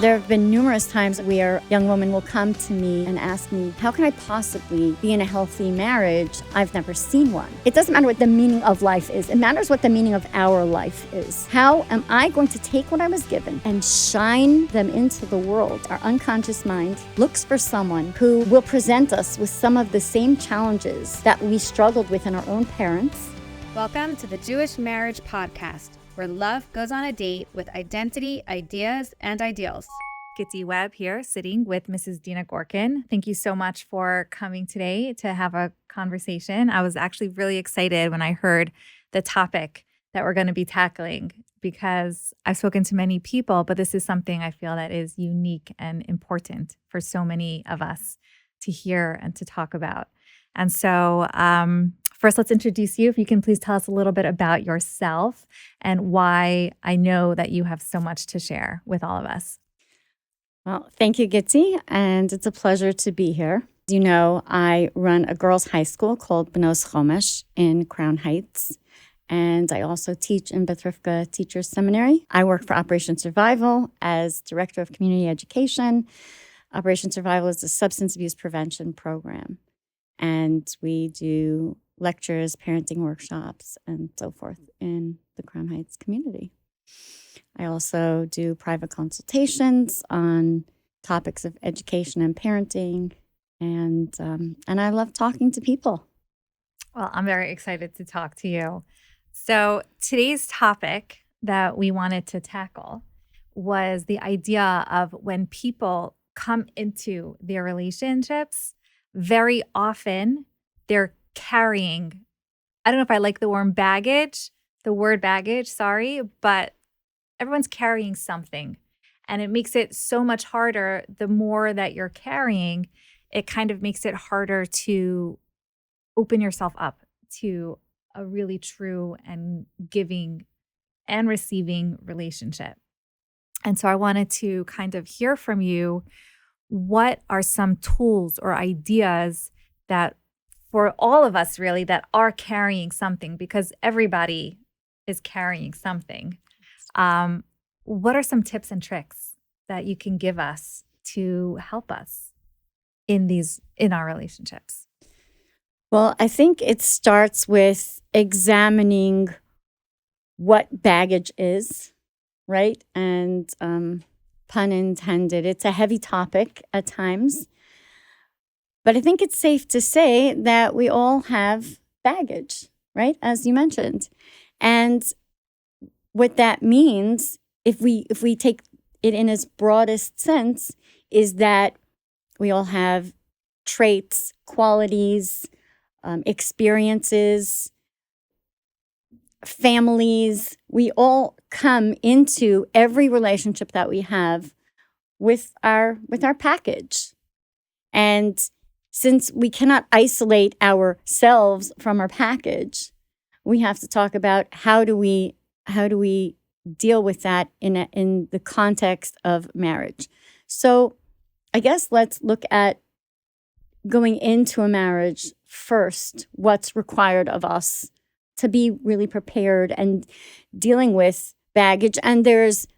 There have been numerous times where a young woman will come to me and ask me, how can I possibly be in a healthy marriage? I've never seen one. It doesn't matter what the meaning of life is. It matters what the meaning of our life is. How am I going to take what I was given and shine them into the world? Our unconscious mind looks for someone who will present us with some of the same challenges that we struggled with in our own parents. Welcome to the Jewish Marriage Podcast, where love goes on a date with identity, ideas, and ideals. Gitzi Webb here, sitting with Mrs. Dena Gorkin. Thank you so much for coming today to have a conversation. I was actually really excited when I heard the topic that we're going to be tackling because I've spoken to many people, but this is something I feel that is unique and important for so many of us to hear and to talk about. And so first, let's introduce you. If you can please tell us a little bit about yourself and why I know that you have so much to share with all of us. Well, thank you, Gitzi, and it's a pleasure to be here. You know, I run a girls' high school called Chomesh in Crown Heights, and I also teach in Beis Rivka Teacher Seminary. I work for Operation Survival as Director of Community Education. Operation Survival is a substance abuse prevention program, and we do lectures, parenting workshops, and so forth in the Crown Heights community. I also do private consultations on topics of education and parenting, and I love talking to people. Well, I'm very excited to talk to you. So today's topic that we wanted to tackle was the idea of when people come into their relationships, very often they're carrying, I don't know if I like the word baggage, but everyone's carrying something. And it makes it so much harder. The more that you're carrying, it kind of makes it harder to open yourself up to a really true and giving and receiving relationship. And so I wanted to kind of hear from you, what are some tools or ideas that for all of us really that are carrying something, because everybody is carrying something. What are some tips and tricks that you can give us to help us in our relationships? Well, I think it starts with examining what baggage is, right? And pun intended, it's a heavy topic at times. But I think it's safe to say that we all have baggage, right? As you mentioned. And what that means, if we take it in its broadest sense, is that we all have traits, qualities, experiences, families. We all come into every relationship that we have with our package. And since we cannot isolate ourselves from our package, we have to talk about how do we deal with that in the context of marriage. So I guess let's look at going into a marriage first, what's required of us to be really prepared and dealing with baggage. And there's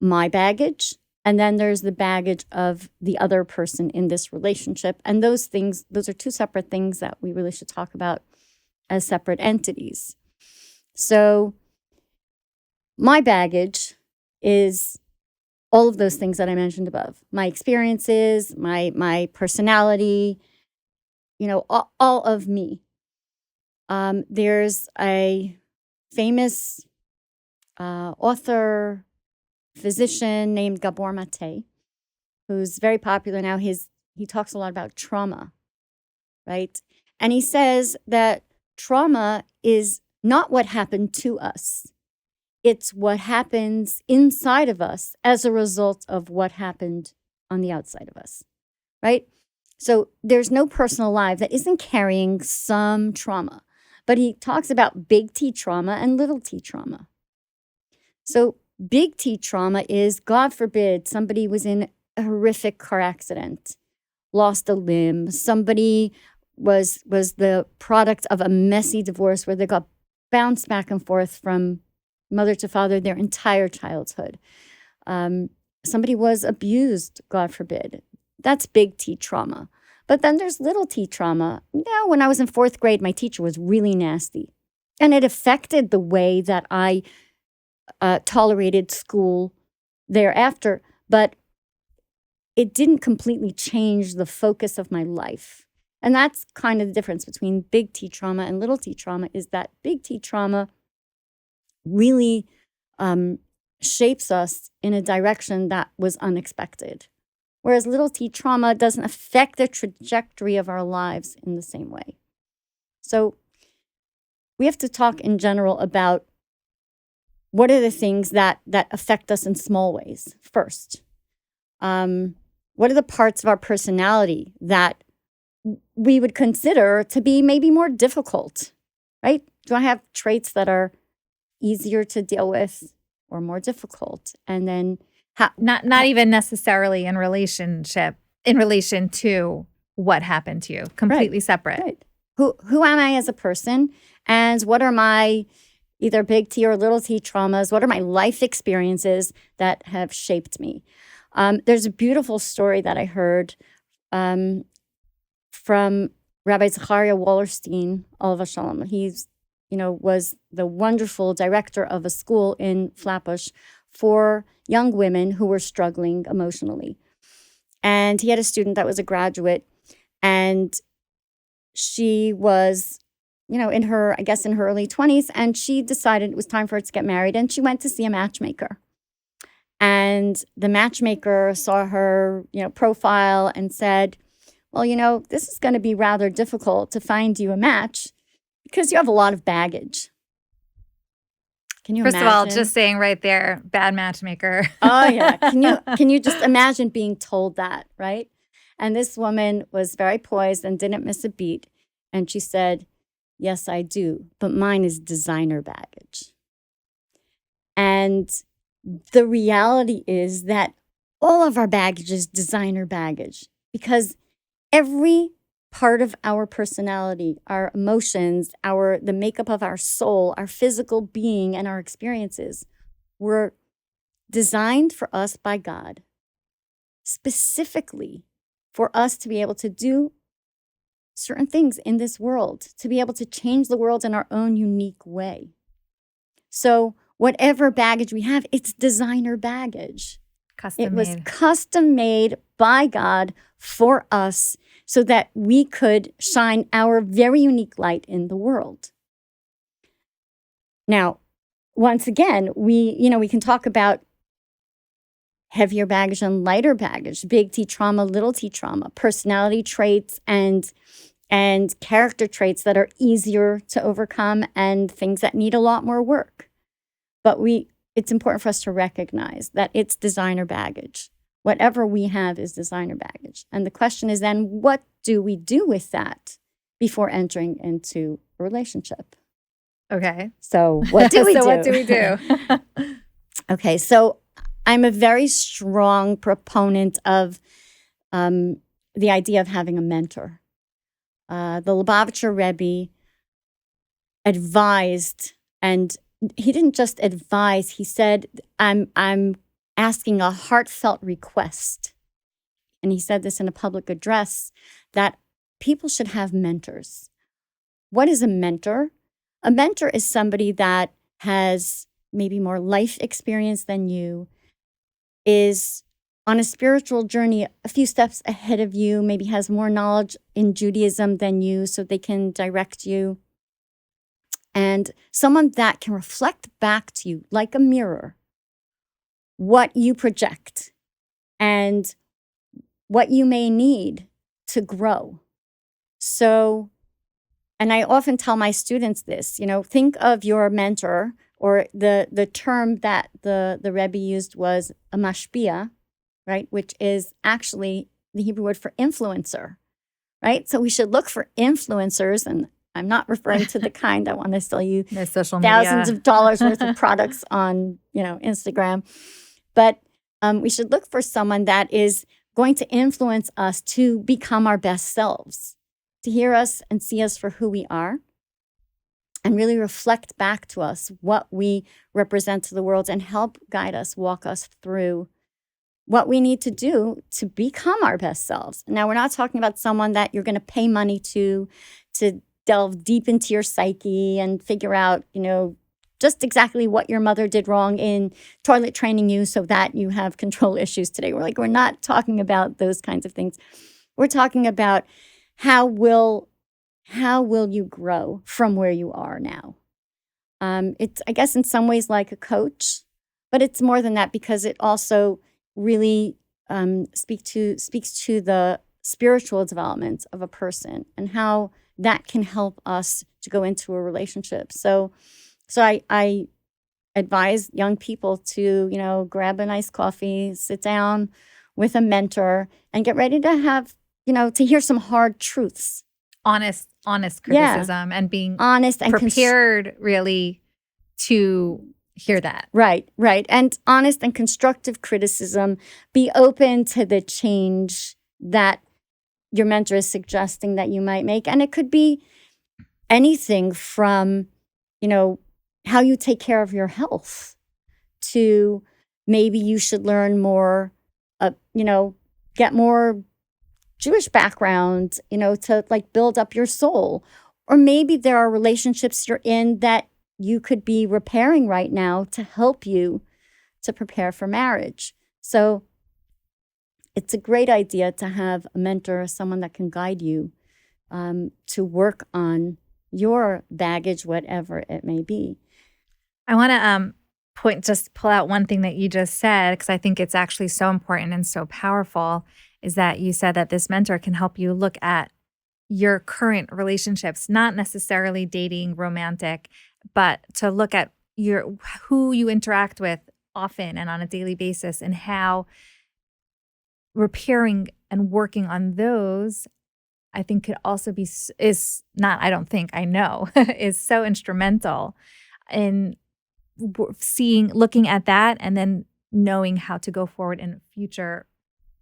my baggage, and then there's the baggage of the other person in this relationship. And those are two separate things that we really should talk about as separate entities. So my baggage is all of those things that I mentioned above. My experiences, my personality, all of me. There's a famous author, physician named Gabor Mate, who's very popular now. He talks a lot about trauma, right? And he says that trauma is not what happened to us. It's what happens inside of us as a result of what happened on the outside of us, right? So there's no person alive that isn't carrying some trauma. But he talks about big T trauma and little t trauma. So big T trauma is, God forbid, somebody was in a horrific car accident, lost a limb. Somebody was the product of a messy divorce where they got bounced back and forth from mother to father their entire childhood. somebody was abused, God forbid. That's big T trauma. But then there's little t trauma. When I was in 4th grade, my teacher was really nasty. And it affected the way that I tolerated school thereafter. But it didn't completely change the focus of my life. And that's kind of the difference between big T trauma and little t trauma, is that big T trauma really shapes us in a direction that was unexpected. Whereas little t trauma doesn't affect the trajectory of our lives in the same way. So we have to talk in general about what are the things that affect us in small ways first. What are the parts of our personality that we would consider to be maybe more difficult, right? Do I have traits that are easier to deal with or more difficult? And then not even necessarily in relation to what happened to you, completely separate. Right. Who am I as a person? And what are my either big T or little t traumas? What are my life experiences that have shaped me? There's a beautiful story that I heard from Rabbi Zachariah Wallerstein, Olav Shalom. He's, was the wonderful director of a school in Flatbush for young women who were struggling emotionally. And he had a student that was a graduate, and she was, in her early 20s, and she decided it was time for her to get married, and she went to see a matchmaker. And the matchmaker saw her, profile and said, well, this is going to be rather difficult to find you a match because you have a lot of baggage. Can you imagine? First of all, just saying right there, bad matchmaker. Oh, yeah. Can you just imagine being told that, right? And this woman was very poised and didn't miss a beat. And she said, yes, I do, but mine is designer baggage. And the reality is that all of our baggage is designer baggage, because every part of our personality, our emotions, the makeup of our soul, our physical being, and our experiences were designed for us by God, specifically for us to be able to do certain things in this world, to be able to change the world in our own unique way. So whatever baggage we have, it's designer baggage. It was custom made by God for us so that we could shine our very unique light in the world. Now, once again, we can talk about heavier baggage and lighter baggage, big T trauma, little t trauma, personality traits and character traits that are easier to overcome and things that need a lot more work. But it's important for us to recognize that it's designer baggage. Whatever we have is designer baggage. And the question is then, what do we do with that before entering into a relationship? Okay. So what do we do? What do we do? Okay, so I'm a very strong proponent of the idea of having a mentor. The Lubavitcher Rebbe advised, and he didn't just advise, he said, I'm asking a heartfelt request. And he said this in a public address, that people should have mentors. What is a mentor? A mentor is somebody that has maybe more life experience than you, is on a spiritual journey a few steps ahead of you, maybe has more knowledge in Judaism than you, so they can direct you. And someone that can reflect back to you like a mirror what you project and what you may need to grow. So, and I often tell my students this, think of your mentor, or the term that the Rebbe used was a mashpia, right? Which is actually the Hebrew word for influencer, right? So we should look for influencers, and I'm not referring to the kind that want to sell you social thousands of dollars worth of products on, Instagram. But we should look for someone that is going to influence us to become our best selves, to hear us and see us for who we are, and really reflect back to us what we represent to the world and help guide us, walk us through what we need to do to become our best selves. Now, we're not talking about someone that you're going to pay money to delve deep into your psyche and figure out, just exactly what your mother did wrong in toilet training you so that you have control issues today. We're not talking about those kinds of things. We're talking about how will you grow from where you are now? It's, I guess, in some ways like a coach, but it's more than that because it also really speaks to the spiritual development of a person and how that can help us to go into a relationship. So I advise young people to, grab a nice coffee, sit down with a mentor, and get ready to have, to hear some hard truths. Honest criticism and being honest and prepared really to hear that. Right. And honest and constructive criticism. Be open to the change that your mentor is suggesting that you might make. And it could be anything from, how you take care of your health to maybe you should learn more, get more Jewish background, to like build up your soul. Or maybe there are relationships you're in that you could be repairing right now to help you to prepare for marriage. So it's a great idea to have a mentor, someone that can guide you to work on your baggage, whatever it may be. I want to pull out one thing that you just said, because I think it's actually so important and so powerful, is that you said that this mentor can help you look at your current relationships, not necessarily dating, romantic, but to look at who you interact with often and on a daily basis, and how repairing and working on those, I think could also be is so instrumental in looking at that and then knowing how to go forward in future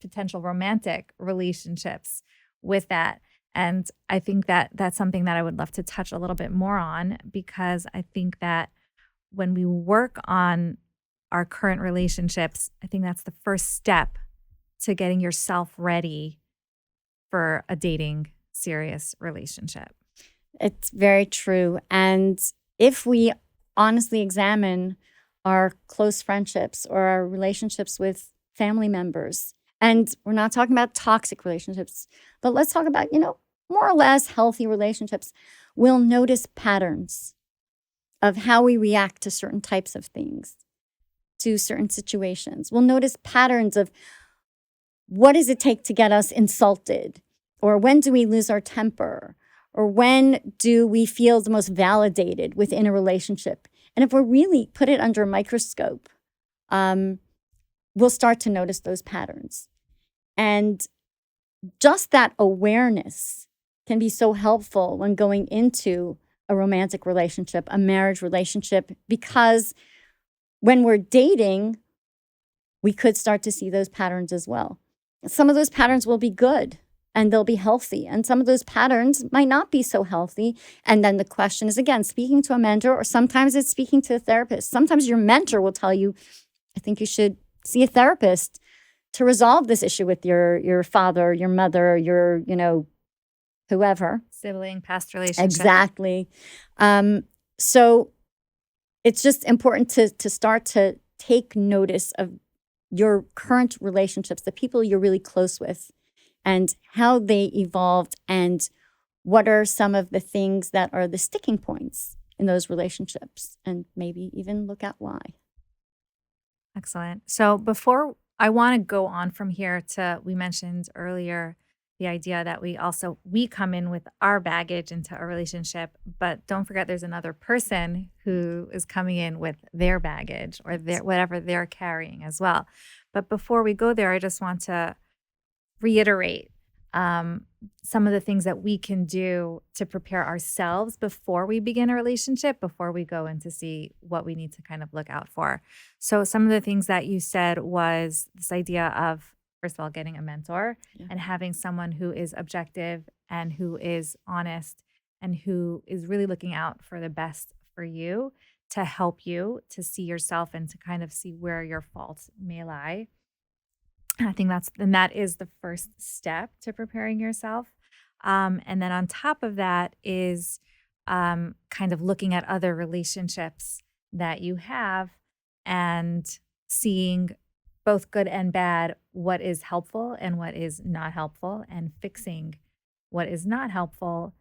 potential romantic relationships with that. And I think that that's something that I would love to touch a little bit more on, because I think that when we work on our current relationships, I think that's the first step to getting yourself ready for a dating serious relationship. It's very true. And if we honestly examine our close friendships or our relationships with family members, and we're not talking about toxic relationships, but let's talk about, more or less healthy relationships, we'll notice patterns of how we react to certain types of things, to certain situations. We'll notice patterns of what does it take to get us insulted, or when do we lose our temper, or when do we feel the most validated within a relationship. And if we really put it under a microscope, we'll start to notice those patterns. And just that awareness can be so helpful when going into a romantic relationship, a marriage relationship, because when we're dating, we could start to see those patterns as well. Some of those patterns will be good and they'll be healthy, and some of those patterns might not be so healthy. And then the question is, again, speaking to a mentor, or sometimes it's speaking to a therapist. Sometimes your mentor will tell you, I think you should see a therapist to resolve this issue with your father, your mother, your, whoever. Sibling, past relationship. Exactly. So it's just important to start to take notice of your current relationships, the people you're really close with, and how they evolved, and what are some of the things that are the sticking points in those relationships, and maybe even look at why. Excellent. So before I want to go on from here we mentioned earlier the idea that we come in with our baggage into a relationship, but don't forget there's another person who is coming in with their baggage or whatever they're carrying as well. But before we go there, I just want to reiterate some of the things that we can do to prepare ourselves before we begin a relationship, before we go in to see what we need to kind of look out for. So some of the things that you said was this idea of, first of all, getting a mentor and having someone who is objective and who is honest and who is really looking out for the best for you, to help you to see yourself and to kind of see where your faults may lie. And I think that is the first step to preparing yourself. And then on top of that is kind of looking at other relationships that you have and seeing both good and bad, what is helpful and what is not helpful, and fixing what is not helpful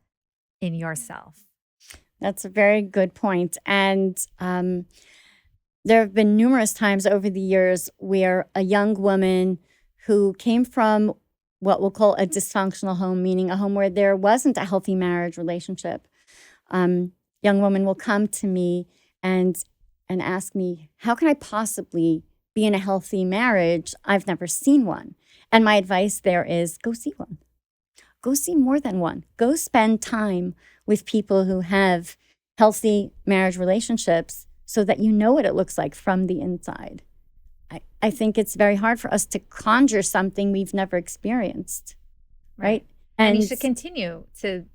in yourself. That's a very good point. And there have been numerous times over the years where a young woman who came from what we'll call a dysfunctional home, meaning a home where there wasn't a healthy marriage relationship, young woman will come to me and ask me, how can I possibly be in a healthy marriage? I've never seen one. And my advice there is go see one. Go see more than one. Go spend time with people who have healthy marriage relationships so that you know what it looks like from the inside. I think it's very hard for us to conjure something we've never experienced, right? And you should continue to,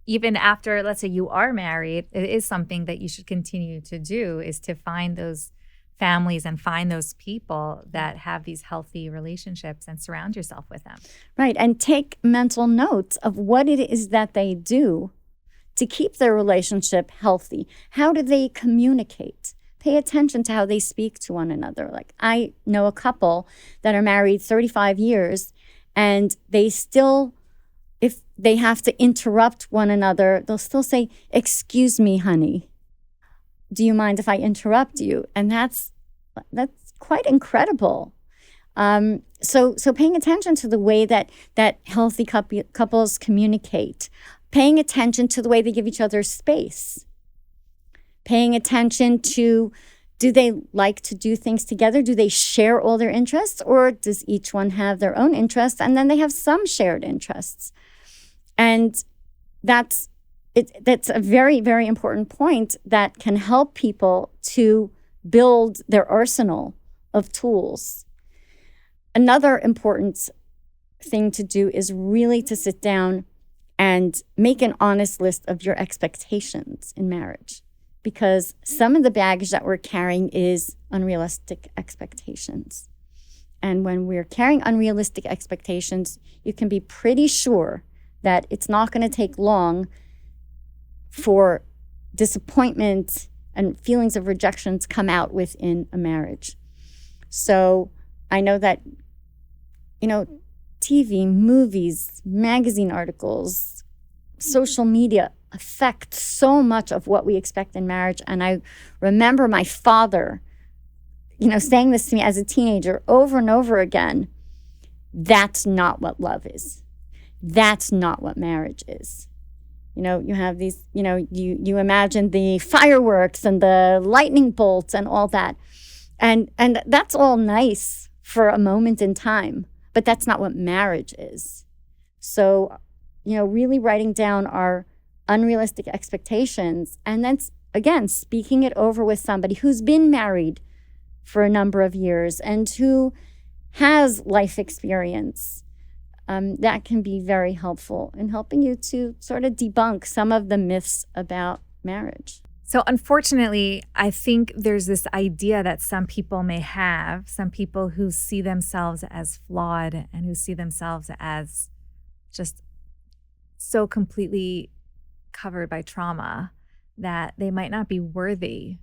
even after, let's say you are married, it is something that you should continue to do, is to find those families and find those people that have these healthy relationships and surround yourself with them. Right, and take mental notes of what it is that they do to keep their relationship healthy. How do they communicate? Pay attention to how they speak to one another. Like, I know a couple that are married 35 years and they still, if they have to interrupt one another, they'll still say, "Excuse me, honey. Do you mind if I interrupt you?" And that's quite incredible. So paying attention to the way that healthy couples communicate, paying attention to the way they give each other space, paying attention to, do they like to do things together? Do they share all their interests, or does each one have their own interests and then they have some shared interests? And that's a very, very important point that can help people to build their arsenal of tools. Another important thing to do is really to sit down and make an honest list of your expectations in marriage, because some of the baggage that we're carrying is unrealistic expectations. And when we're carrying unrealistic expectations, you can be pretty sure that it's not going to take long for disappointment and feelings of rejection to come out within a marriage. So I know that, TV, movies, magazine articles, social media affect so much of what we expect in marriage. And I remember my father, saying this to me as a teenager over and over again: that's not what love is. That's not what marriage is. You have these, you imagine the fireworks and the lightning bolts and all that. And that's all nice for a moment in time, but that's not what marriage is. So, really writing down our unrealistic expectations, and then again, speaking it over with somebody who's been married for a number of years and who has life experience. That can be very helpful in helping you to sort of debunk some of the myths about marriage. So unfortunately, I think there's this idea that some people may have, some people who see themselves as flawed and who see themselves as just so completely covered by trauma that they might not be worthy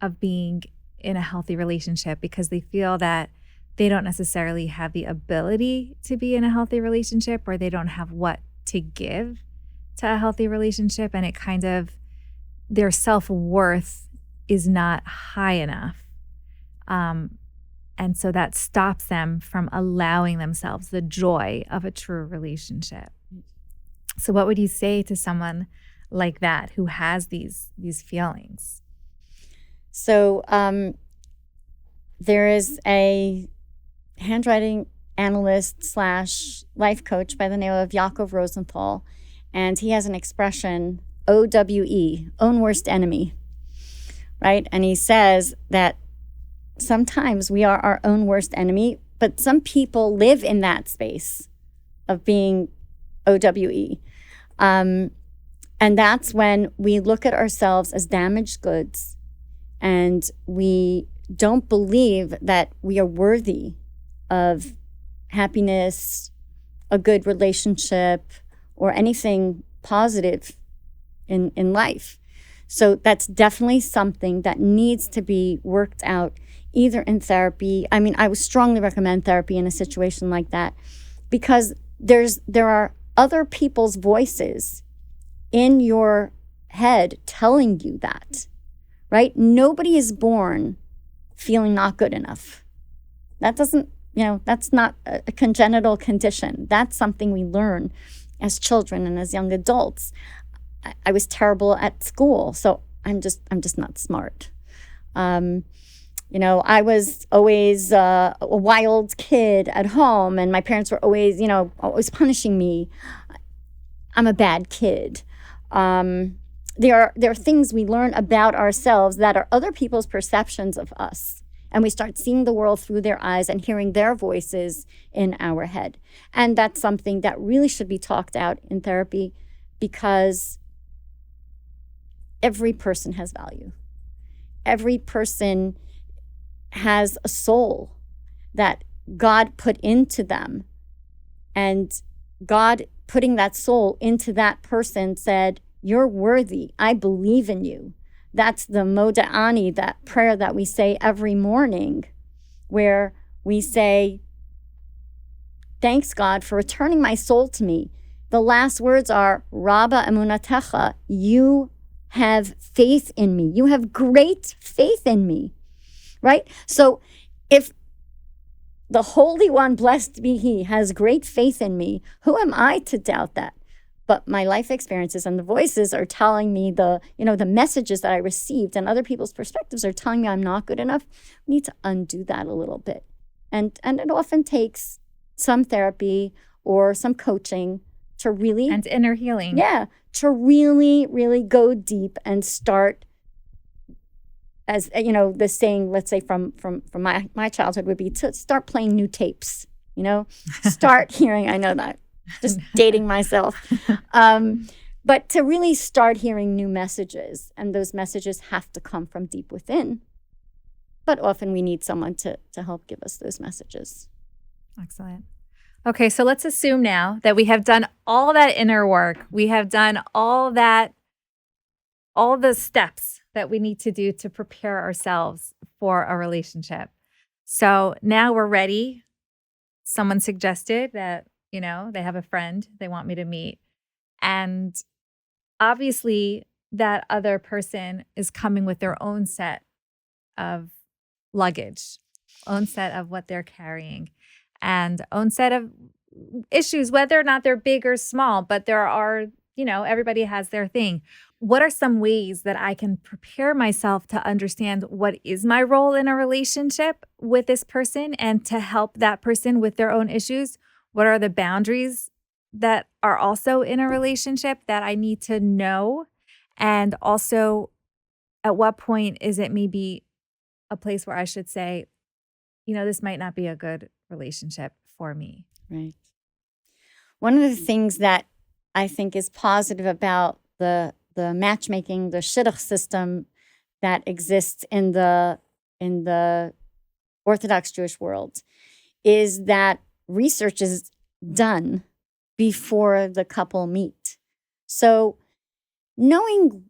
of being in a healthy relationship, because they feel that they don't necessarily have the ability to be in a healthy relationship, or they don't have what to give to a healthy relationship. And it kind of, their self-worth is not high enough. And so that stops them from allowing themselves the joy of a true relationship. So what would you say to someone like that who has these feelings? So there is a handwriting analyst / life coach by the name of Yaakov Rosenthal, and he has an expression, OWE, own worst enemy, right? And he says that sometimes we are our own worst enemy, but some people live in that space of being OWE. And that's when we look at ourselves as damaged goods, and we don't believe that we are worthy of happiness, a good relationship, or anything positive in life. So that's definitely something that needs to be worked out either in therapy. I mean, I would strongly recommend therapy in a situation like that, because there are other people's voices in your head telling you that, right? Nobody is born feeling not good enough. That doesn't, that's not a congenital condition. That's something we learn as children and as young adults. I was terrible at school, so I'm just not smart. I was always a wild kid at home, and my parents were always punishing me. I'm a bad kid. There are things we learn about ourselves that are other people's perceptions of us. And we start seeing the world through their eyes and hearing their voices in our head. And that's something that really should be talked out in therapy, because every person has value. Every person has a soul that God put into them. And God putting that soul into that person said, "You're worthy. I believe in you." That's the Moda'ani, that prayer that we say every morning, where we say, "Thanks, God, for returning my soul to me." The last words are, "Rabba emunatecha," you have faith in me. You have great faith in me, right? So if the Holy One, blessed be He, has great faith in me, who am I to doubt that? But my life experiences and the voices are telling me the messages that I received and other people's perspectives are telling me I'm not good enough. We need to undo that a little bit. And it often takes some therapy or some coaching to really... And inner healing. Yeah, to really, really go deep and start, as the saying, let's say from my childhood would be, to start playing new tapes, start hearing, I know that, just dating myself. But to really start hearing new messages, and those messages have to come from deep within. But often we need someone to help give us those messages. Excellent. Okay, so let's assume now that we have done all that inner work. We have done all the steps that we need to do to prepare ourselves for a relationship. So now we're ready. Someone suggested that they have a friend they want me to meet. And obviously that other person is coming with their own set of luggage, own set of what they're carrying, and own set of issues, whether or not they're big or small, but there are, everybody has their thing. What are some ways that I can prepare myself to understand what is my role in a relationship with this person and to help that person with their own issues? What are the boundaries that are also in a relationship that I need to know? And also, at what point is it maybe a place where I should say, this might not be a good relationship for me? Right. One of the things that I think is positive about the matchmaking, the shidduch system that exists in the Orthodox Jewish world, is that research is done before the couple meet. So knowing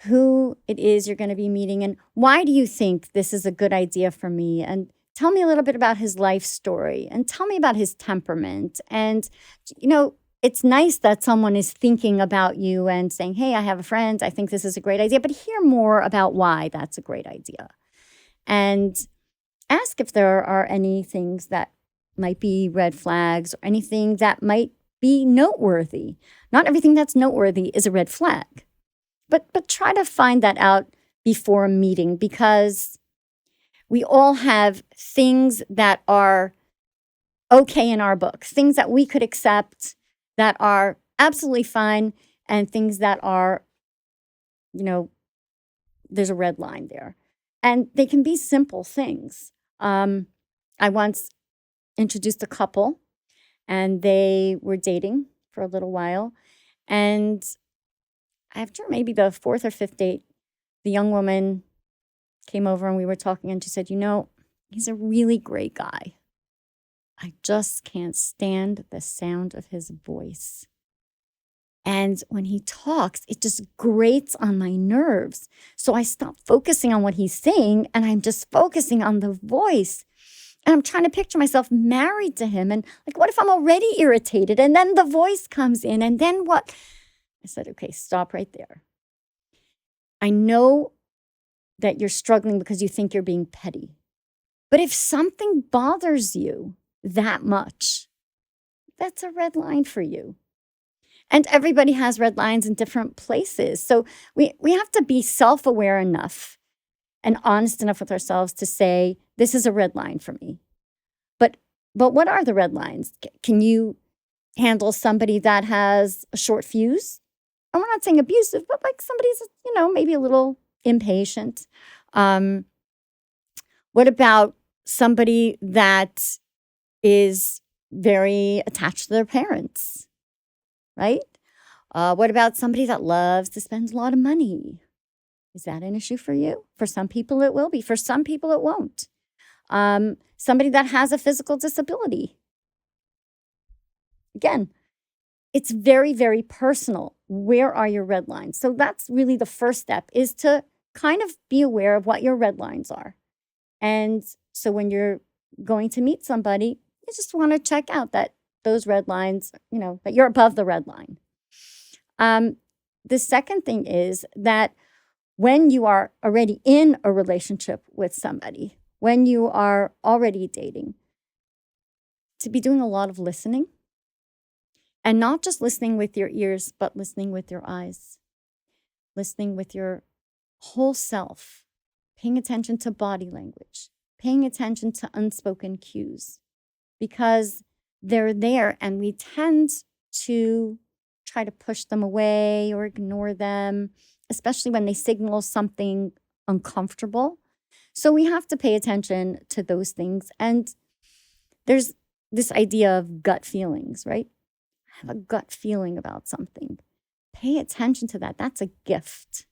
who it is you're going to be meeting and why do you think this is a good idea for me, and tell me a little bit about his life story, and tell me about his temperament. And, it's nice that someone is thinking about you and saying, "Hey, I have a friend. I think this is a great idea," but hear more about why that's a great idea. And ask if there are any things that might be red flags or anything that might be noteworthy. Not everything that's noteworthy is a red flag, but try to find that out before a meeting, because we all have things that are okay in our book, things that we could accept that are absolutely fine, and things that are, there's a red line there. And they can be simple things. I once introduced a couple, and they were dating for a little while. And after maybe the fourth or fifth date, the young woman came over and we were talking, and she said, "He's a really great guy." I just can't stand the sound of his voice. And when he talks, it just grates on my nerves. So I stop focusing on what he's saying and I'm just focusing on the voice. And I'm trying to picture myself married to him. And like, what if I'm already irritated? And then the voice comes in. And then what? I said, okay, stop right there. I know that you're struggling because you think you're being petty. But if something bothers you that much, that's a red line for you. And everybody has red lines in different places. So we have to be self-aware enough and honest enough with ourselves to say, this is a red line for me. But what are the red lines? Can you handle somebody that has a short fuse? And we're not saying abusive, but like somebody's, maybe a little impatient. What about somebody that is very attached to their parents? Right? What about somebody that loves to spend a lot of money? Is that an issue for you? For some people, it will be. For some people, it won't. Somebody that has a physical disability. Again, it's very, very personal. Where are your red lines? So that's really the first step, is to kind of be aware of what your red lines are. And so when you're going to meet somebody, you just want to check out that those red lines, that you're above the red line. The second thing is that when you are already in a relationship with somebody, when you are already dating, to be doing a lot of listening, and not just listening with your ears, but listening with your eyes, listening with your whole self, paying attention to body language, paying attention to unspoken cues, because they're there and we tend to try to push them away or ignore them, especially when they signal something uncomfortable. So we have to pay attention to those things. And there's this idea of gut feelings, right? I have a gut feeling about something. Pay attention to that. That's a gift.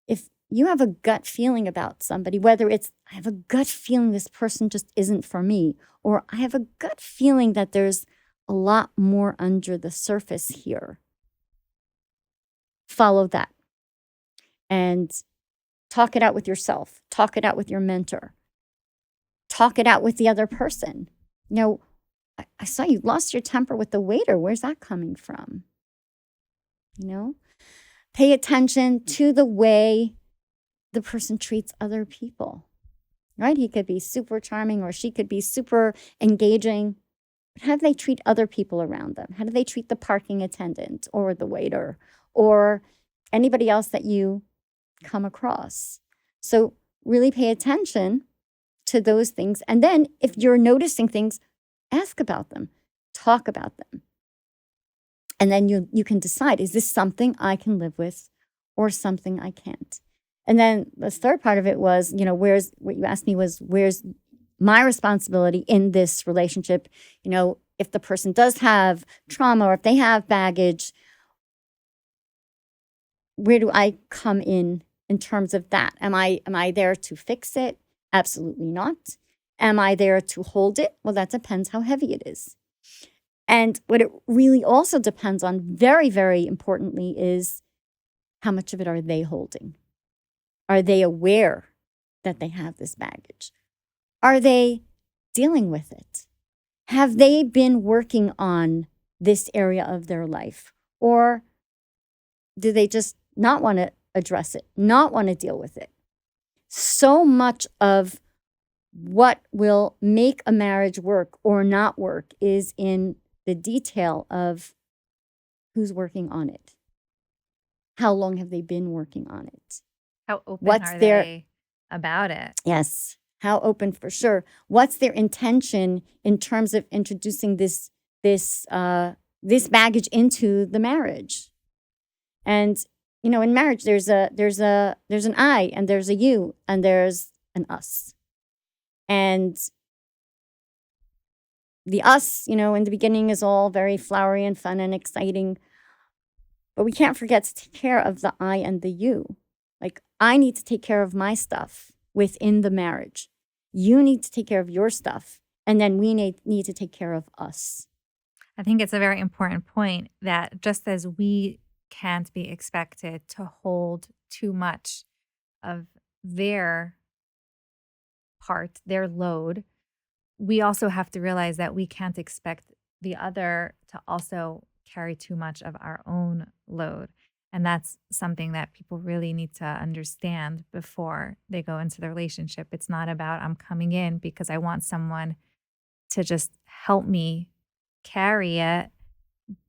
If you have a gut feeling about somebody, whether it's, I have a gut feeling this person just isn't for me, or I have a gut feeling that there's a lot more under the surface here. Follow that and talk it out with yourself. Talk it out with your mentor. Talk it out with the other person. I saw you lost your temper with the waiter. Where's that coming from? Pay attention to the way the person treats other people, right? He could be super charming or she could be super engaging. But how do they treat other people around them? How do they treat the parking attendant or the waiter or anybody else that you come across? So really pay attention to those things. And then if you're noticing things, ask about them, talk about them. And then you can decide, is this something I can live with or something I can't? And then the third part of it was, what you asked me was, where's my responsibility in this relationship? If the person does have trauma or if they have baggage, where do I come in terms of that? Am I there to fix it? Absolutely not. Am I there to hold it? Well, that depends how heavy it is. And what it really also depends on, very, very importantly, is how much of it are they holding? Are they aware that they have this baggage? Are they dealing with it? Have they been working on this area of their life? Or do they just not want to address it, not want to deal with it? So much of what will make a marriage work or not work is in the detail of who's working on it. How long have they been working on it? How open are they about it? Yes, how open, for sure. What's their intention in terms of introducing this baggage into the marriage? And in marriage, there's an I and there's a you and there's an us. And the us, in the beginning is all very flowery and fun and exciting. But we can't forget to take care of the I and the you. Like, I need to take care of my stuff within the marriage. You need to take care of your stuff And then we need to take care of us. I think it's a very important point that just as we can't be expected to hold too much of their part, their load, we also have to realize that we can't expect the other to also carry too much of our own load. And that's something that people really need to understand before they go into the relationship. It's not about I'm coming in because I want someone to just help me carry it,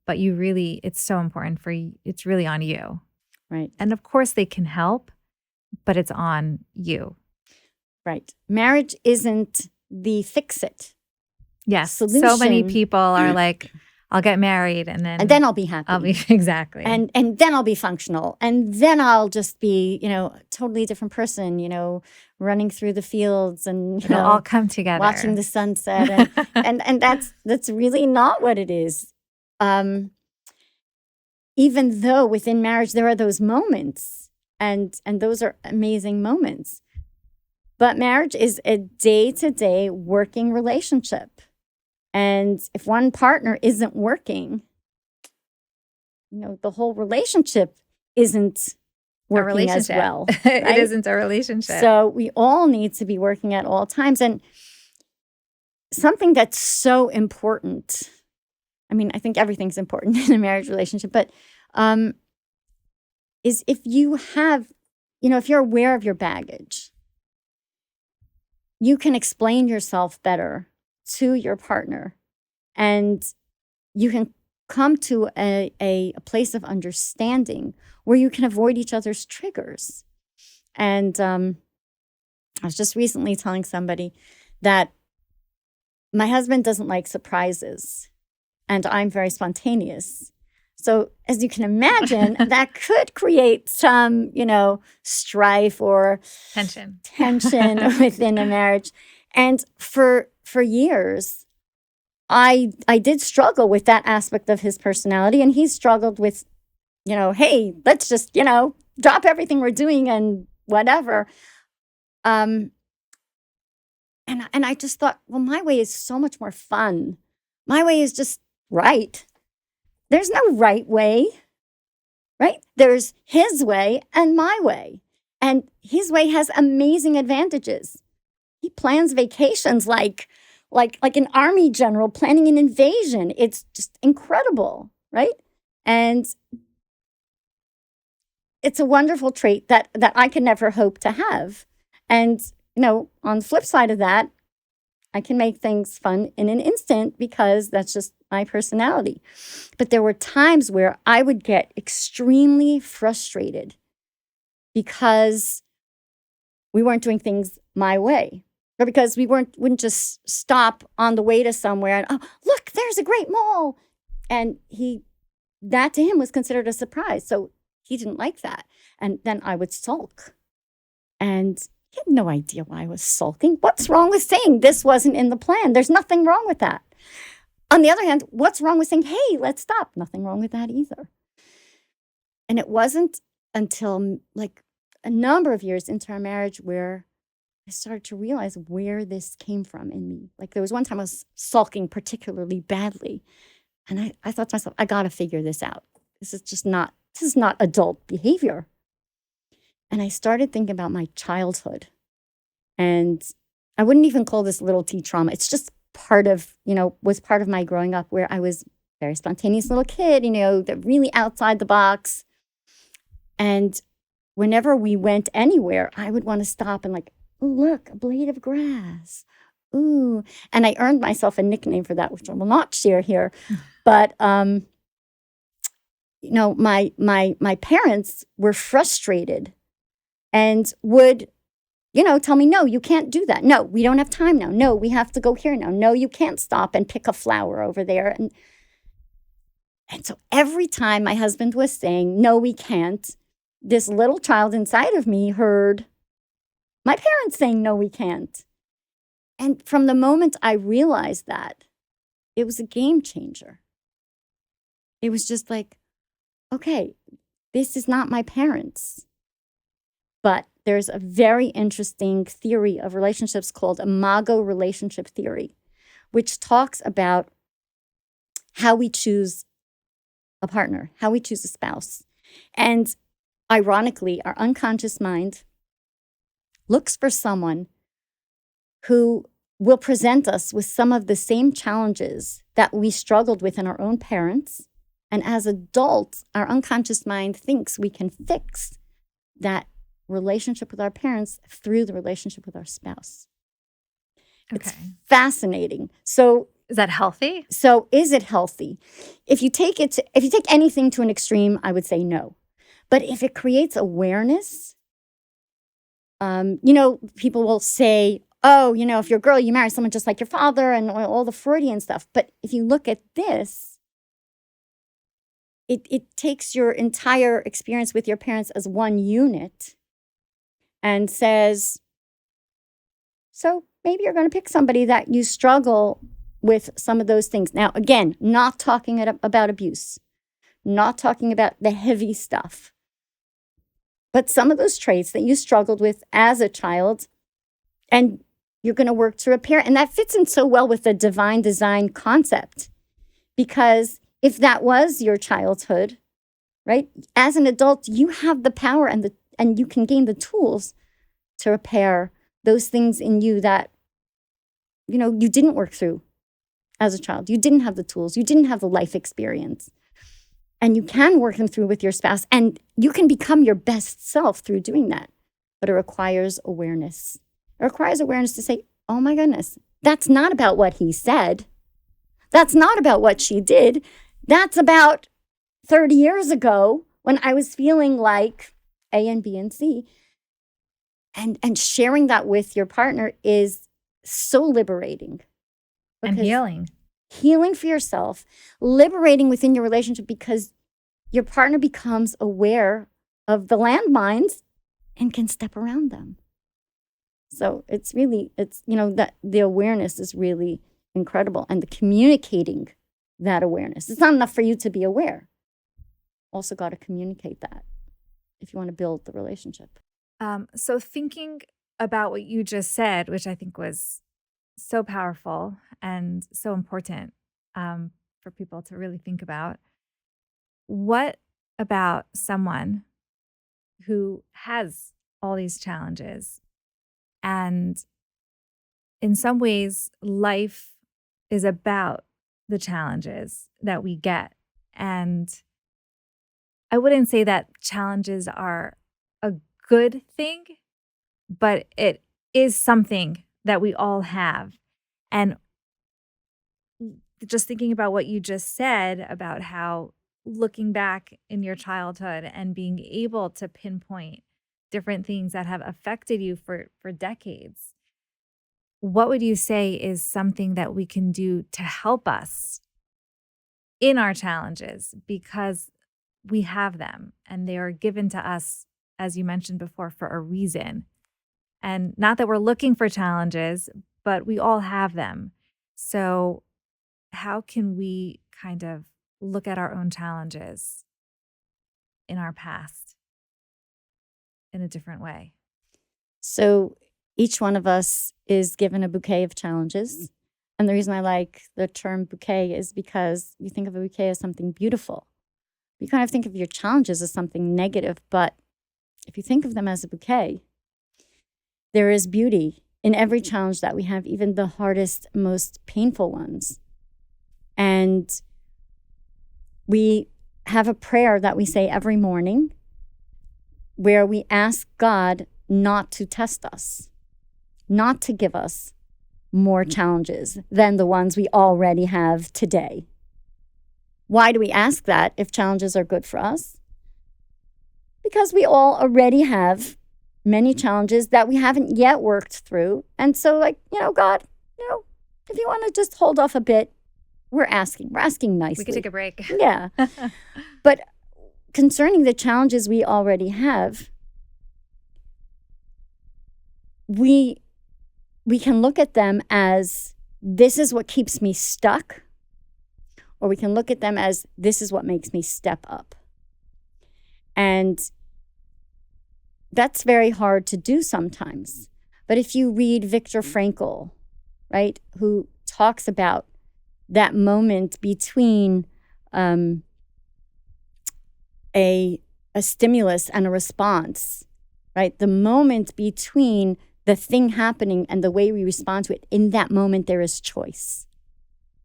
but it's so important for you. It's really on you. Right. And of course they can help, but it's on you. Right. Marriage isn't the fix-it. Yes. Solution. So many people are like, I'll get married and then I'll be happy. Exactly. And then I'll be functional. And then I'll just be, a totally different person, running through the fields and it'll all come together. Watching the sunset. And that's really not what it is. Even though within marriage there are those moments, and those are amazing moments. But marriage is a day-to-day working relationship. And if one partner isn't working, the whole relationship isn't working as well. Right? It isn't a relationship. So we all need to be working at all times. And something that's so important, I think everything's important in a marriage relationship, but is if you have, if you're aware of your baggage, you can explain yourself better to your partner, and you can come to a place of understanding where you can avoid each other's triggers. And I was just recently telling somebody that my husband doesn't like surprises, and I'm very spontaneous. So as you can imagine, that could create some, strife or tension within a marriage. And for years, I did struggle with that aspect of his personality, and he struggled with, hey, let's just, drop everything we're doing and whatever. And I just thought, well, my way is so much more fun. My way is just right. There's no right way, right? There's his way and my way. And his way has amazing advantages. He plans vacations like an army general planning an invasion. It's just incredible, right? And it's a wonderful trait that I could never hope to have. And, on the flip side of that, I can make things fun in an instant because that's just my personality. But there were times where I would get extremely frustrated because we weren't doing things my way, or because we wouldn't just stop on the way to somewhere and, oh, look, there's a great mall. And that to him was considered a surprise. So he didn't like that. And then I would sulk. And he had no idea why I was sulking. What's wrong with saying this wasn't in the plan? There's nothing wrong with that. On the other hand, what's wrong with saying, hey, let's stop? Nothing wrong with that either. And it wasn't until like a number of years into our marriage where I started to realize where this came from in me. Like there was one time I was sulking particularly badly. And I thought to myself, I got to figure this out. This is not adult behavior. And I started thinking about my childhood. And I wouldn't even call this little T trauma. It's just was part of my growing up, where I was a very spontaneous little kid, that really outside the box. And whenever we went anywhere, I would want to stop and like, oh, look, a blade of grass. Ooh. And I earned myself a nickname for that, which I will not share here. But, my parents were frustrated and would, tell me, no, you can't do that. No, we don't have time now. No, we have to go here now. No, you can't stop and pick a flower over there. And so every time my husband was saying, no, we can't, this little child inside of me heard my parents saying, no, we can't. And from the moment I realized that, it was a game changer. It was just like, okay, this is not my parents. But there's a very interesting theory of relationships called imago relationship theory, which talks about how we choose a partner, how we choose a spouse. And ironically, our unconscious mind looks for someone who will present us with some of the same challenges that we struggled with in our own parents. And as adults, our unconscious mind thinks we can fix that relationship with our parents through the relationship with our spouse. Okay. It's fascinating. So Is that healthy? So is it healthy? If you take anything to an extreme, I would say no. But if it creates awareness, people will say, oh, if you're a girl, you marry someone just like your father and all the Freudian stuff. But if you look at this, it takes your entire experience with your parents as one unit and says, so maybe you're going to pick somebody that you struggle with some of those things. Now, again, not talking about abuse, not talking about the heavy stuff, but some of those traits that you struggled with as a child, and you're going to work to repair. And that fits in so well with the divine design concept, because if that was your childhood, right, as an adult, you have the power and you can gain the tools to repair those things in you that, you didn't work through as a child. You didn't have the tools. You didn't have the life experience. And you can work them through with your spouse. And you can become your best self through doing that. But it requires awareness. It requires awareness to say, oh my goodness, that's not about what he said. That's not about what she did. That's about 30 years ago when I was feeling like A and B and C. And sharing that with your partner is so liberating. And healing. Healing for yourself, liberating within your relationship, because your partner becomes aware of the landmines and can step around them. So that the awareness is really incredible, and the communicating that awareness. It's not enough for you to be aware. Also got to communicate that if you want to build the relationship. So thinking about what you just said, which I think was so powerful and so important for people to really think about, what about someone who has all these challenges, and in some ways life is about the challenges that we get? And I wouldn't say that challenges are a good thing, but it is something that we all have. And just thinking about what you just said about how looking back in your childhood and being able to pinpoint different things that have affected you for decades, what would you say is something that we can do to help us in our challenges? Because we have them and they are given to us, as you mentioned before, for a reason. And not that we're looking for challenges, but we all have them. So how can we kind of look at our own challenges in our past in a different way? So each one of us is given a bouquet of challenges. And the reason I like the term bouquet is because you think of a bouquet as something beautiful. You kind of think of your challenges as something negative, but if you think of them as a bouquet, there is beauty in every challenge that we have, even the hardest, most painful ones. And we have a prayer that we say every morning where we ask God not to test us, not to give us more challenges than the ones we already have today. Why do we ask that if challenges are good for us? Because we all already have many challenges that we haven't yet worked through. And so God, if you want to just hold off a bit, we're asking nicely. We could take a break. Yeah. But concerning the challenges we already have, we can look at them as this is what keeps me stuck, or we can look at them as this is what makes me step up. And that's very hard to do sometimes. But if you read Viktor Frankl, right, who talks about that moment between a stimulus and a response, right? The moment between the thing happening and the way we respond to it. In that moment, there is choice,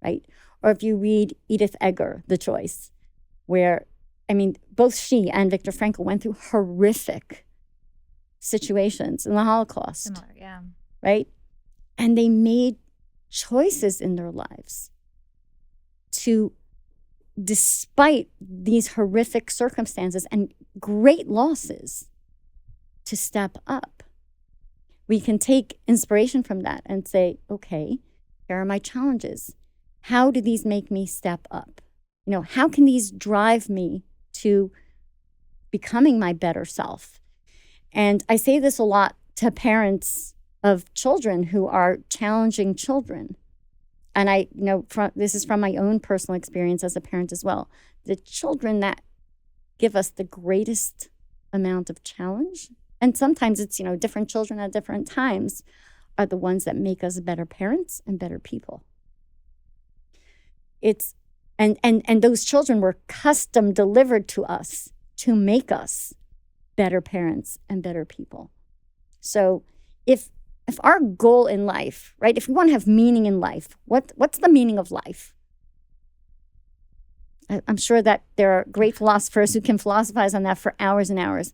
right? Or if you read Edith Eger, The Choice, where, I mean, both she and Viktor Frankl went through horrific situations in the Holocaust. Similar, yeah. Right? And they made choices in their lives to, despite these horrific circumstances and great losses, to step up. We can take inspiration from that and say, okay, here are my challenges. How do these make me step up? You know, how can these drive me to becoming my better self? And I say this a lot to parents of children who are challenging children. And I, you know, this is from my own personal experience as a parent as well. The children that give us the greatest amount of challenge, and sometimes it's, you know, different children at different times, are the ones that make us better parents and better people. It's and those children were custom delivered to us to make us better parents and better people. So if our goal in life, right, if we want to have meaning in life, what's the meaning of life? I'm sure that there are great philosophers who can philosophize on that for hours and hours.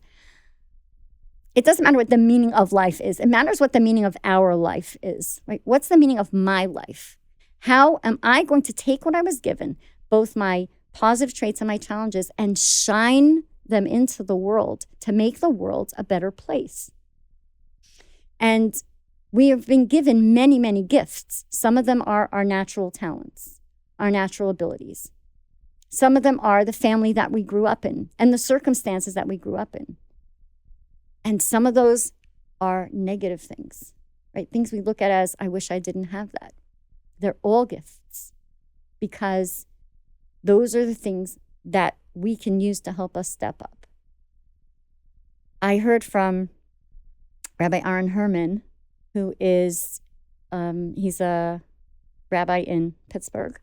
It doesn't matter what the meaning of life is. It matters what the meaning of our life is, right? What's the meaning of my life? How am I going to take what I was given, both my positive traits and my challenges, and shine them into the world to make the world a better place? And we have been given many, many gifts. Some of them are our natural talents, our natural abilities. Some of them are the family that we grew up in and the circumstances that we grew up in. And some of those are negative things, right? Things we look at as, I wish I didn't have that. They're all gifts because those are the things that we can use to help us step up. I heard from Rabbi Aaron Herman, who is, he's a rabbi in Pittsburgh.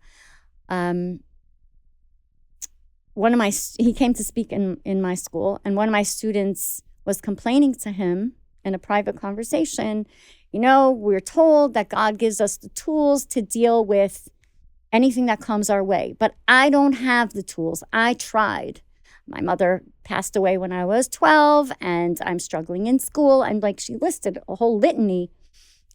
He came to speak in my school, and one of my students was complaining to him in a private conversation, you know, we're told that God gives us the tools to deal with anything that comes our way, but I don't have the tools. I tried. My mother passed away when I was 12, and I'm struggling in school. And like, she listed a whole litany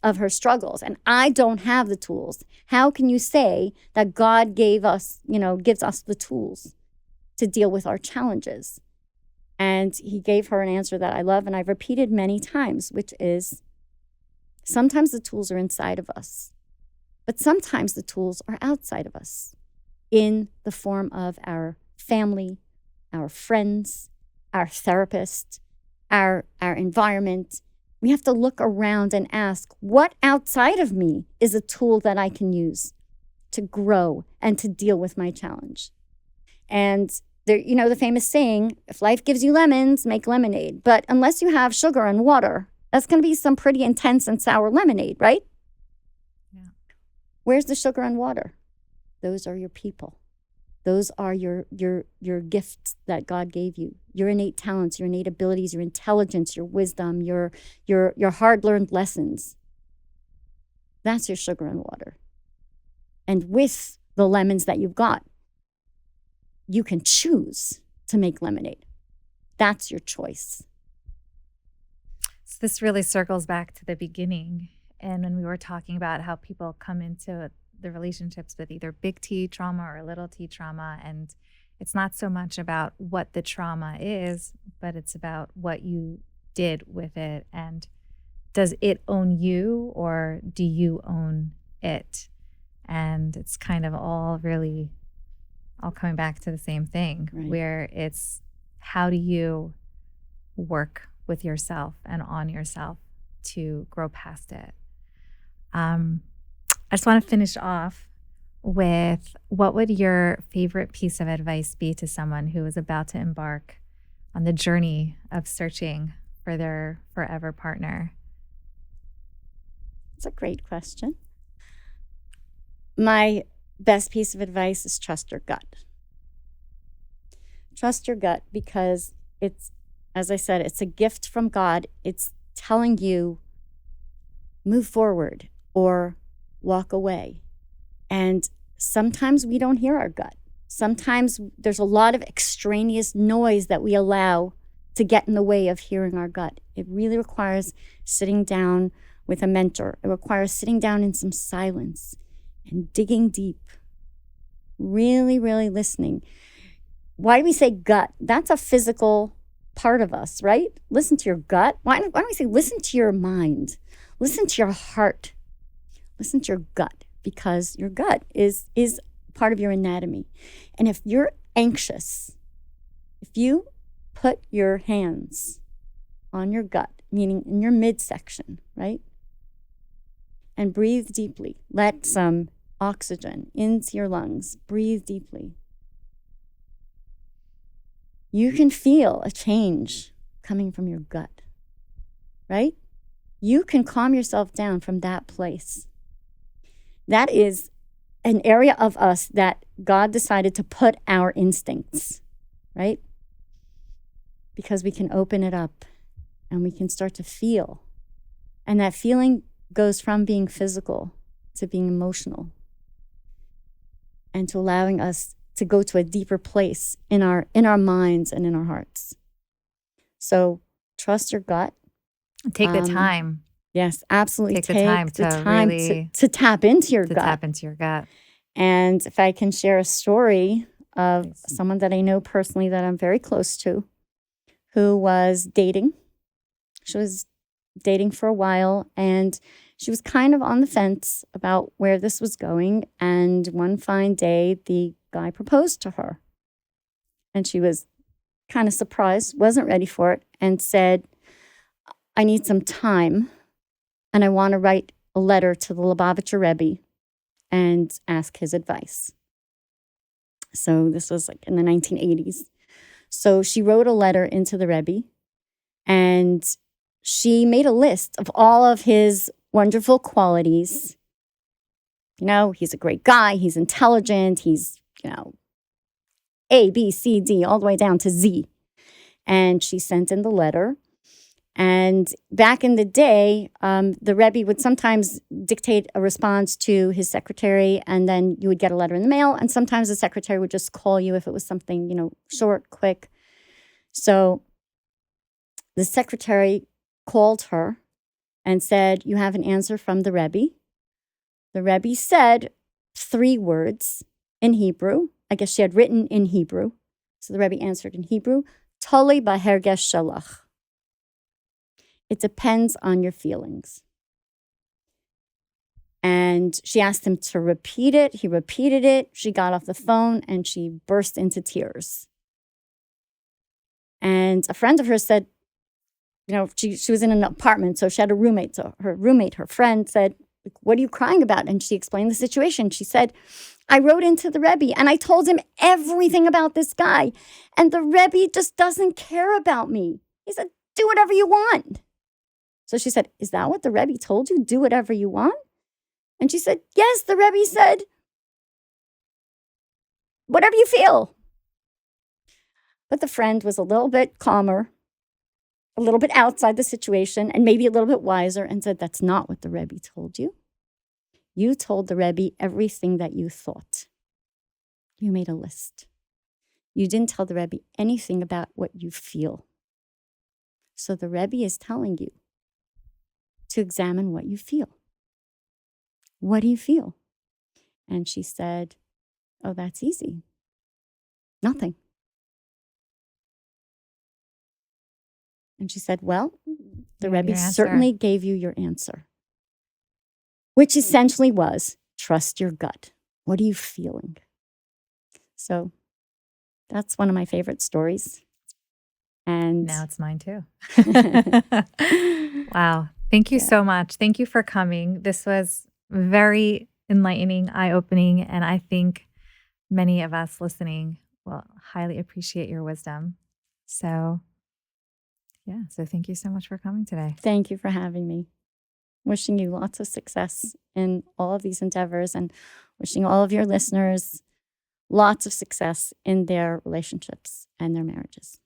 of her struggles, and I don't have the tools. How can you say that God gives us the tools to deal with our challenges? And he gave her an answer that I love, and I've repeated many times, which is, sometimes the tools are inside of us, but sometimes the tools are outside of us in the form of our family, our friends, our therapist, our environment. We have to look around and ask, what outside of me is a tool that I can use to grow and to deal with my challenge? And there, you know, the famous saying, if life gives you lemons, make lemonade. But unless you have sugar and water, that's going to be some pretty intense and sour lemonade, right? Yeah. Where's the sugar and water? Those are your people. Those are your gifts that God gave you. Your innate talents, your innate abilities, your intelligence, your wisdom, your hard-learned lessons. That's your sugar and water. And with the lemons that you've got, you can choose to make lemonade. That's your choice. So this really circles back to the beginning. And when we were talking about how people come into the relationships with either big T trauma or little t trauma, and it's not so much about what the trauma is, but it's about what you did with it. And does it own you, or do you own it? And it's kind of all coming back to the same thing, right? Where it's, how do you work with yourself and on yourself to grow past it? I just want to finish off with, what would your favorite piece of advice be to someone who is about to embark on the journey of searching for their forever partner? It's a great question. my best piece of advice is trust your gut. Trust your gut because it's, as I said, it's a gift from God. It's telling you move forward or walk away. And sometimes we don't hear our gut. Sometimes there's a lot of extraneous noise that we allow to get in the way of hearing our gut. It really requires sitting down with a mentor. It requires sitting down in some silence and digging deep, really, really listening. Why do we say gut? That's a physical part of us, right? Listen to your gut. Why don't we say listen to your mind? Listen to your heart. Listen to your gut, because your gut is part of your anatomy. And if you're anxious, if you put your hands on your gut, meaning in your midsection, right? And breathe deeply. Let some oxygen into your lungs. Breathe deeply. You can feel a change coming from your gut, right? You can calm yourself down from that place. That is an area of us that God decided to put our instincts, right? Because we can open it up and we can start to feel. And that feeling goes from being physical to being emotional and to allowing us to go to a deeper place in our minds and in our hearts. So trust your gut. Take the time. Yes, absolutely. Take the time to tap into your gut. Tap into your gut. And if I can share a story of someone that I know personally that I'm very close to, who was dating. She was dating for a while, and she was kind of on the fence about where this was going. And one fine day, the guy proposed to her. And she was kind of surprised, wasn't ready for it, and said, I need some time, and I want to write a letter to the Lubavitcher Rebbe and ask his advice. So this was like in the 1980s. So she wrote a letter into the Rebbe, and she made a list of all of his wonderful qualities. You know, he's a great guy. He's intelligent. He's, A, B, C, D, all the way down to Z. And she sent in the letter. And back in the day, the Rebbe would sometimes dictate a response to his secretary, and then you would get a letter in the mail. And sometimes the secretary would just call you if it was something, short, quick. So the secretary called her and said, you have an answer from the Rebbe. The Rebbe said 3 words in Hebrew. I guess she had written in Hebrew. So the Rebbe answered in Hebrew, Toli b'hergesh shalach. It depends on your feelings. And she asked him to repeat it. He repeated it. She got off the phone and she burst into tears. And a friend of hers said, she was in an apartment, so she had a roommate. So her friend said, what are you crying about? And she explained the situation. She said, I wrote into the Rebbe and I told him everything about this guy. And the Rebbe just doesn't care about me. He said, do whatever you want. So she said, is that what the Rebbe told you? Do whatever you want? And she said, yes, the Rebbe said, whatever you feel. But the friend was a little bit calmer, a little bit outside the situation, and maybe a little bit wiser, and said, that's not what the Rebbe told you. You told the Rebbe everything that you thought. You made a list. You didn't tell the Rebbe anything about what you feel. So the Rebbe is telling you to examine what you feel. What do you feel? And she said, oh, that's easy. Nothing. And she said, well, the Rebbe certainly gave you your answer, which essentially was trust your gut. What are you feeling? So that's one of my favorite stories. And now it's mine too. Wow. Thank you so much. Thank you for coming. This was very enlightening, eye-opening, and I think many of us listening will highly appreciate your wisdom. So thank you so much for coming today. Thank you for having me. Wishing you lots of success in all of these endeavors, and wishing all of your listeners lots of success in their relationships and their marriages.